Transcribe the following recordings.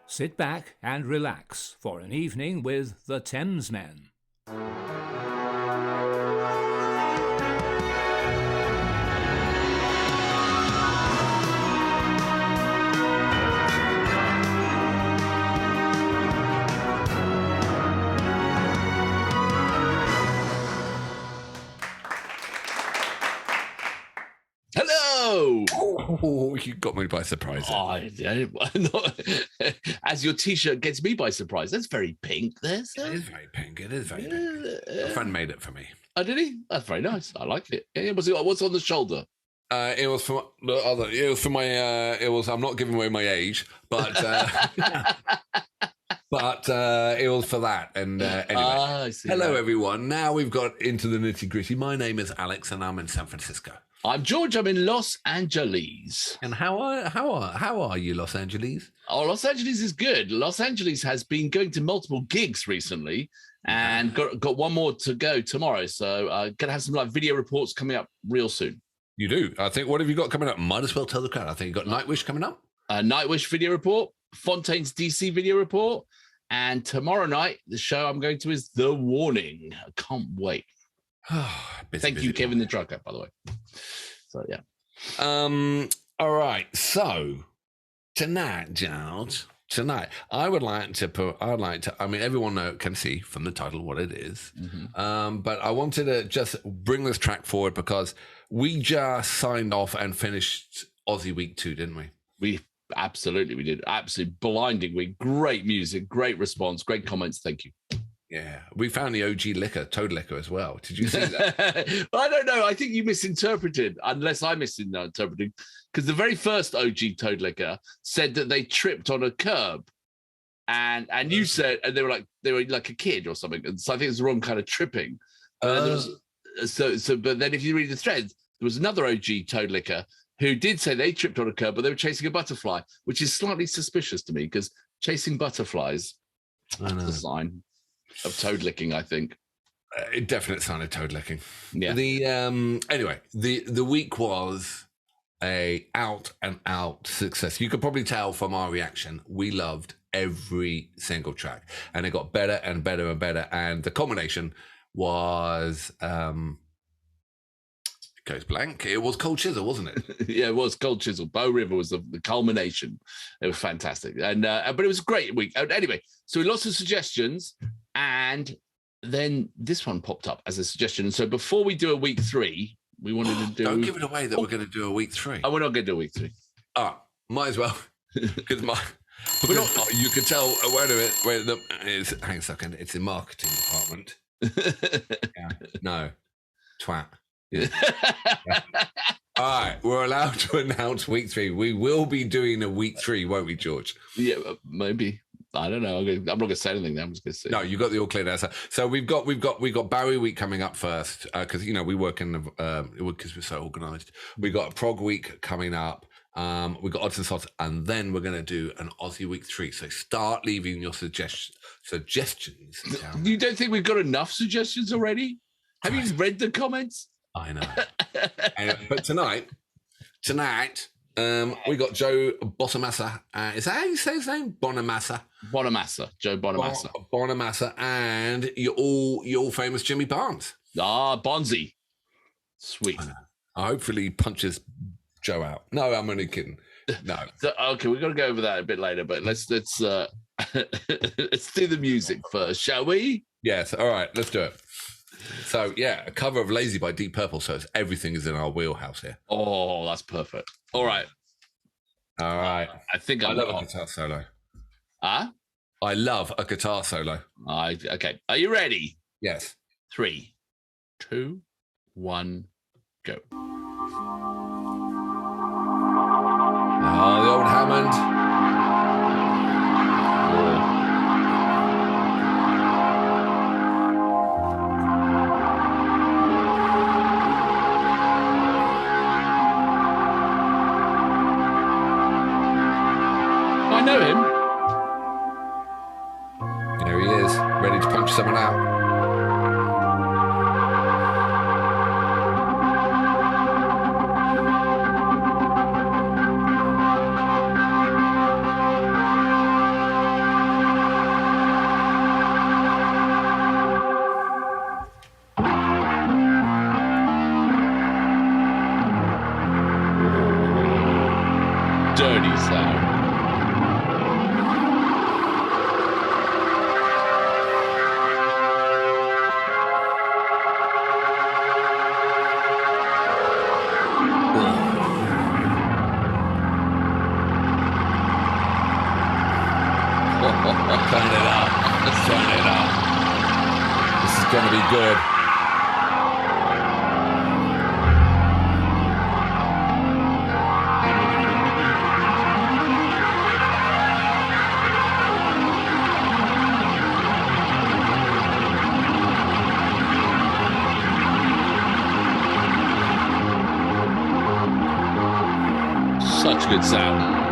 Sit back and relax for an evening with the Thamesmen. Hello! Oh, you got me by surprise. As your T-shirt gets me by surprise. That's very pink there, sir. It is very pink. It is very pink. A friend made it for me. Oh, did he? That's very nice. I like it. Yeah, what's on the shoulder? It was for the other. It was for my. It was. I'm not giving away my age, but but it was for that. And anyway, hello everyone. Now we've got into the nitty gritty. My name is Alex, and I'm in San Francisco. I'm George. I'm in Los Angeles. And how are you, Los Angeles? Oh, Los Angeles is good. Los Angeles has been going to multiple gigs recently, and got one more to go tomorrow. So gonna have some like video reports coming up real soon. You do. I think. What have you got coming up? Might as well tell the crowd. I think you got Nightwish coming up. Nightwish video report, Fontaine's DC video report, and tomorrow night the show I'm going to is The Warning. I can't wait. Thank you, Kevin the Trucker, by the way. So yeah. All right. So tonight, George. Tonight, I would like to. I mean, everyone can see from the title what it is. Mm-hmm. But I wanted to just bring this track forward because we just signed off and finished Aussie Week 2, didn't we? We did. Absolutely blinding week. Great music, great response, great comments. Thank you. Yeah, we found the OG liquor, Toad Liquor, as well. Did you see that? Well, I don't know. I think you misinterpreted, unless I misinterpreted, because the very first OG Toad Liquor said that they tripped on a curb, and you said, and they were like a kid or something. And so I think it's the wrong kind of tripping. But then if you read the thread, there was another OG Toad Liquor who did say they tripped on a curb, but they were chasing a butterfly, which is slightly suspicious to me because chasing butterflies, that's a sign of toad licking, I think. It definitely sounded toad licking. Yeah. Anyway, the week was a out and out success. You could probably tell from our reaction, we loved every single track, and it got better and better and better. And the combination was it goes blank. It was Cold Chisel, wasn't it? Yeah, it was Cold Chisel. Bow River was the culmination. It was fantastic, and but it was a great week. Anyway, so we lots of suggestions. And then this one popped up as a suggestion. And so before we do a week 3, we wanted to do... Don't give it away that we're going to do a week 3. Oh, we're not going to do a week 3. Might as well. Because you could tell... Wait a minute. Hang a second. It's the marketing department. Yeah. No. Twat. Yeah. Yeah. All right. We're allowed to announce week 3. We will be doing a week 3, won't we, George? Yeah, maybe. I don't know. I'm not going to say anything. I'm just going to say. No, you got the all clear answer. So we've got Bowie week coming up first because we work in the because we're so organised. We got Prog week coming up. We got Odds and Sods, and then we're going to do an Aussie week 3. So start leaving your suggestions down. You don't think we've got enough suggestions already? Have you read the comments? I know. But tonight. We got Joe Bonamassa. Is that how you say his name? Bonamassa. Joe Bonamassa. Bonamassa, and you're all famous Jimmy Barnes. Bonzi. Sweet. Hopefully he punches Joe out. No, I'm only kidding. No. So, okay, we're gonna go over that a bit later, but let's let's do the music first, shall we? Yes. All right. Let's do it. So yeah, a cover of Lazy by Deep Purple. So everything is in our wheelhouse here. Oh, that's perfect. All right. I think I love a guitar solo. Huh? I love a guitar solo. Okay. Are you ready? Yes. 3, 2, 1, go. Oh, the old Hammond. I know him. There he is, ready to punch someone out. moody sound. Turn it up. Turn it up. This is going to be good. Such good sound.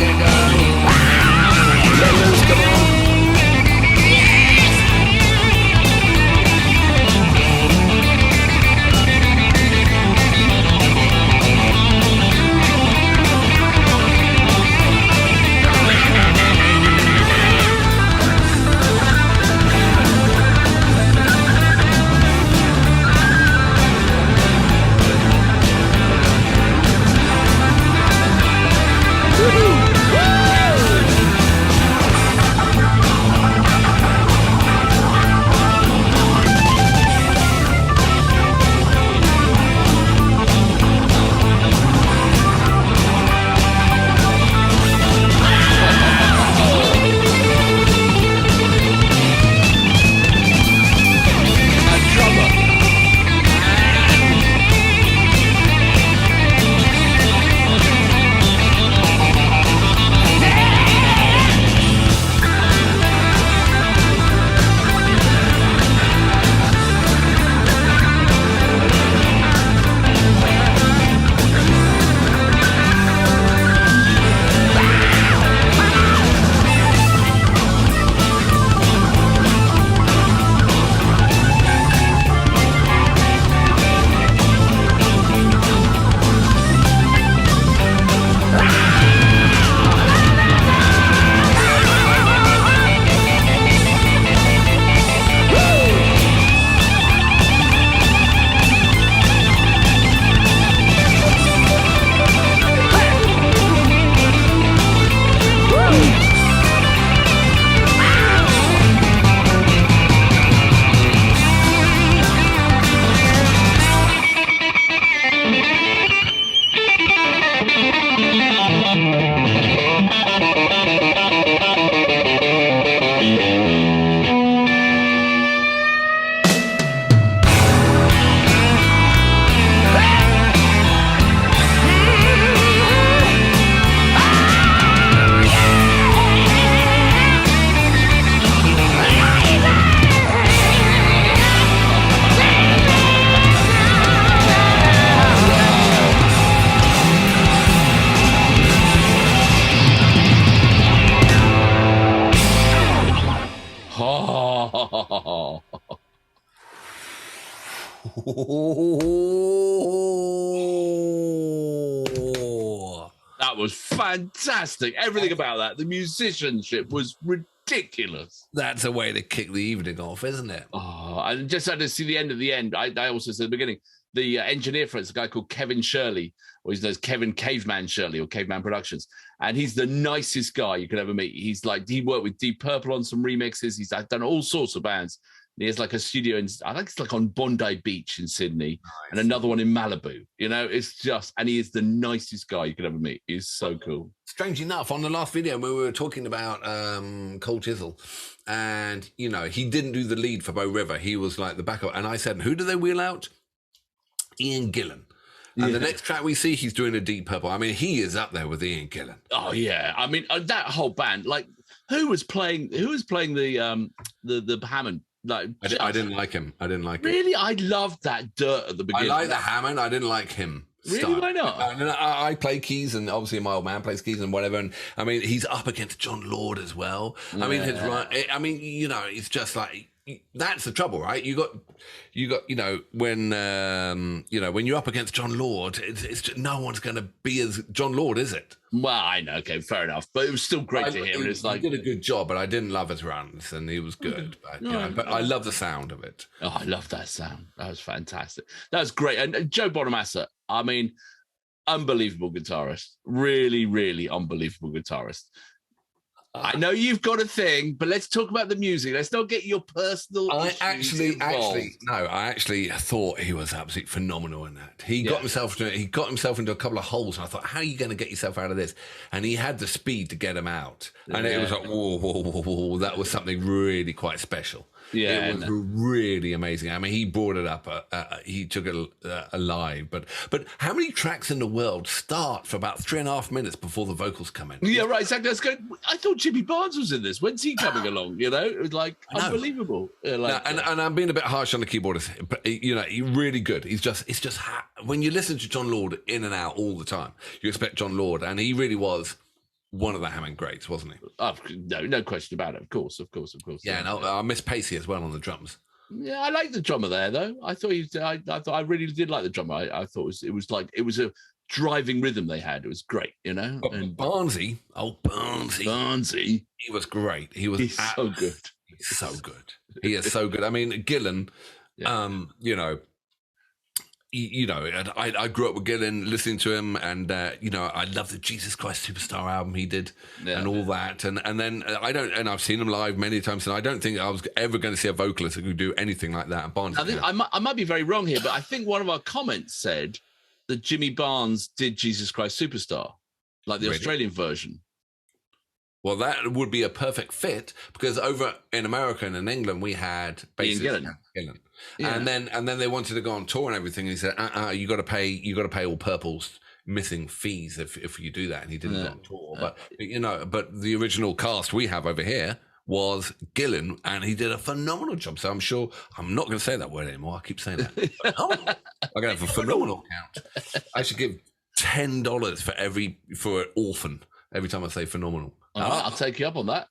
can't go. Let loose, come on. That was fantastic. Everything about that. The musicianship was ridiculous. That's a way to kick the evening off, isn't it? Oh, I just had to see the end of the end. I also said at the beginning, the engineer for it's a guy called Kevin Shirley, or he's known as Kevin Caveman Shirley or Caveman Productions. And he's the nicest guy you could ever meet. He's like, he worked with Deep Purple on some remixes. He's done all sorts of bands. He has like a studio in, I think it's like on Bondi Beach in Sydney, and another one in Malibu. You know, it's just, and he is the nicest guy you could ever meet. He's so cool. Strange enough, on the last video when we were talking about Cold Chisel, and you know, he didn't do the lead for Bo River. He was like the backup, and I said, who do they wheel out? Ian Gillan. And the next track we see, he's doing a Deep Purple. I mean, he is up there with Ian Gillan. Oh yeah, I mean that whole band. Like, who was playing the Hammond? Like, I didn't like him. Really, I loved that dirt at the beginning. I like the Hammond. I didn't like him. Really, why not? I play keys, and obviously my old man plays keys and whatever. And I mean, he's up against John Lord as well. I mean, it's right. I mean, you know, it's just like, that's the trouble, right? You got, you know, when you're up against John Lord, it's just, no one's going to be as John Lord, is it? Well, I know, okay, fair enough, but it was still great to hear. It's like, he did a good job, but I didn't love his runs, and he was good. But I love the sound of it. Oh, I love that sound. That was fantastic. That was great. And Joe Bonamassa, I mean, unbelievable guitarist. Really, really unbelievable guitarist. I know you've got a thing, but let's talk about the music. Let's not get your personal. I actually thought he was absolutely phenomenal in that. He got himself into a couple of holes, and I thought, how are you going to get yourself out of this? And he had the speed to get him out, and it was like, whoa, that was something really quite special. Yeah, it was really amazing. I mean, he brought it up. He took it alive. But how many tracks in the world start for about 3.5 minutes before the vocals come in? Yeah, right. Exactly. That's good. I thought Jimmy Barnes was in this. When's he coming along? You know, it was like unbelievable. And I'm being a bit harsh on the keyboardist, but you know, he's really good. It's just when you listen to John Lord in and out all the time, you expect John Lord, and he really was one of the Hammond greats, wasn't he? Oh, no question about it. Of course. Yeah, and I miss Pacey as well on the drums. Yeah, I like the drummer there though. I thought I really did like the drummer. I thought it was a driving rhythm they had. It was great, you know. And Barnsey, Barnsey, he was great. He's so good. He's so good. He is so good. I mean, Gillan, you know, I grew up with Gillan, listening to him, and I love the Jesus Christ Superstar album he did, and all that, and then I've seen him live many times, and I don't think I was ever going to see a vocalist who could do anything like that. And I might be very wrong here, but I think one of our comments said that Jimmy Barnes did Jesus Christ Superstar, like the Australian version. Well, that would be a perfect fit, because over in America and in England we had Gillan. Yeah. And then they wanted to go on tour and everything. And he said, you got to pay all Purple's missing fees if you do that. And he didn't go on tour. But the original cast we have over here was Gillan, and he did a phenomenal job. So I'm sure I'm not going to say that word anymore. I keep saying that. Phenomenal. I'm going to have a phenomenal count. I should give $10 for an orphan every time I say phenomenal. All right, I'll take you up on that.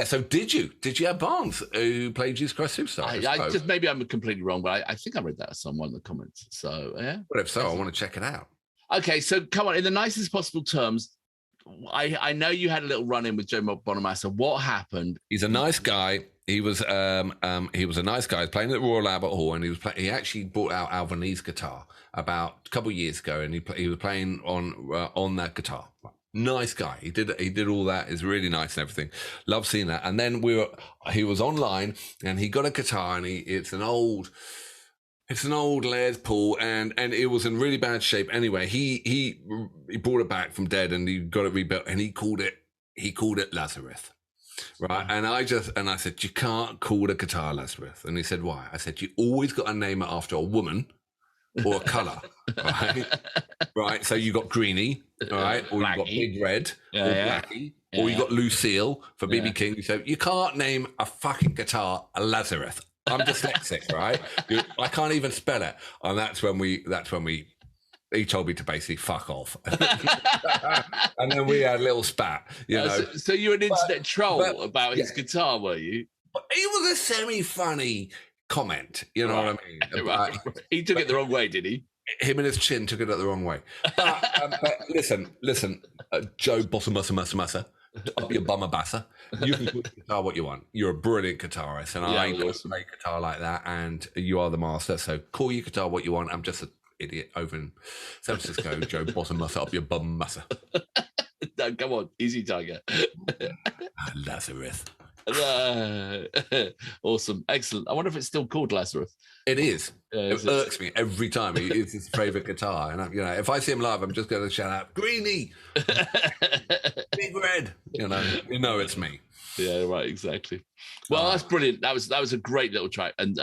So did you have Barnes who played Jesus Christ Superstar? Maybe I'm completely wrong, but I think I read that as someone in the comments. So yeah. But if so, I want to check it out. Okay, so come on, in the nicest possible terms, I know you had a little run in with Joe Bonamassa. What happened? He's a nice guy. He was a nice guy. He was playing at the Royal Albert Hall, and he actually brought out Albanese guitar about a couple of years ago, and he was playing on that guitar. Nice guy. He did all that. It's really nice and everything. Love seeing that. And then he was online, and he got a guitar, and it's an old Les Paul, and it was in really bad shape. Anyway, he brought it back from dead, and he got it rebuilt, and he called it Lazarus. Right. And I said, you can't call the guitar Lazarus. And he said, why? I said, you always got to name it after a woman or a colour. Right. Right. So you got Greenie, all right, or you got Big Red, or Blackie, or you got Lucille for BB King. So you can't name a fucking guitar a Lazarus. I'm dyslexic, right? I can't even spell it. And that's when he told me to basically fuck off. And then we had a little spat, you know. So you're an internet troll about his guitar, were you? It was a semi-funny comment, you know what I mean? Right. He took it the wrong way, did he? Him and his chin took it the wrong way. But listen, Joe Bonamassa, up your Bonamassa. You can call the guitar what you want. You're a brilliant guitarist, and I ain't got to play guitar like that, and you are the master. So call your guitar what you want. I'm just an idiot over in San Francisco. Joe Bonamassa, up your Bonamassa. No, come on, easy, Tiger. Lazarus. Awesome, excellent. I wonder if it's still called Lazarus. It is. It irks me every time. It's his favorite guitar, and if I see him live, I'm just going to shout out Greenie, Big Red. You know it's me. Yeah, right, exactly. Well, that's brilliant. That was a great little track, and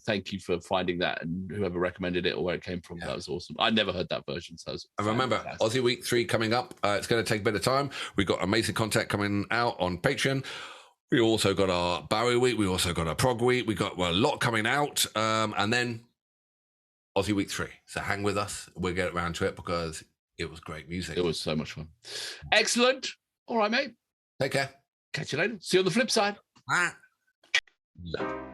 thank you for finding that, and whoever recommended it or where it came from. That was awesome. I never heard that version, so I remember Aussie Week 3 coming up. It's going to take a bit of time. We've got amazing content coming out on Patreon. We also got our Bowie Week. We also got our Prog Week. We got a lot coming out, and then Aussie Week 3. So hang with us. We'll get around to it because it was great music. It was so much fun. Excellent. All right, mate. Take care. Catch you later. See you on the flip side. Love.